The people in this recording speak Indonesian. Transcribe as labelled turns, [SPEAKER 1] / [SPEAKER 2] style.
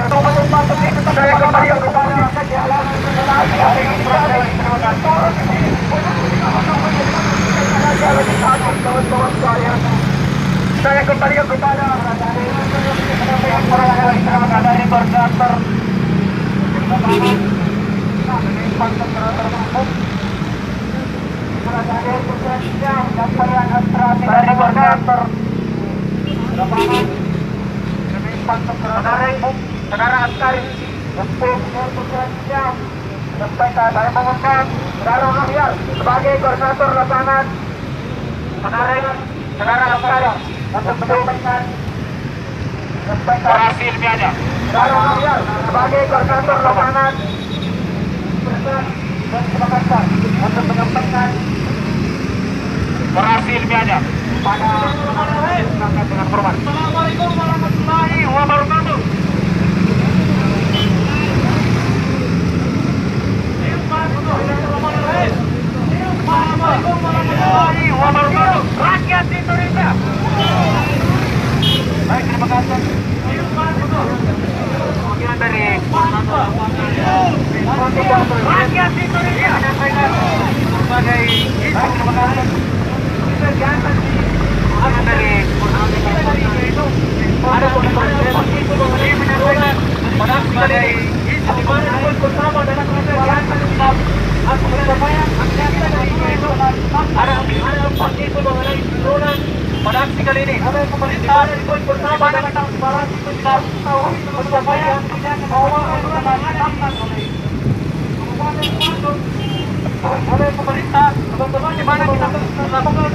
[SPEAKER 1] Saya kembali kepada saya kembali kepada dari koordinator dari koordinator saudara askari saya mengumumkan saudara Nahyar sebagai koordinator lapangan saudara askari untuk menyampaikan orasi ilmiahnya. Saudara Nahyar sebagai koordinator lapangan dan Makassar untuk menyampaikan orasi ilmiahnya pada dengan hormat. Assalamualaikum warahmatullahi wabarakatuh. Assalamualaikum warahmatullahi wabarakatuh. Rakyat Indonesia. Baik, terima kasih. Mungkin dari rakyat Indonesia sebagai terima kasih. Dari ada pada aksi kali ini pemerintah bersama dengan transparansi pencapaian oleh pemerintah teman-teman di mana kita melakukan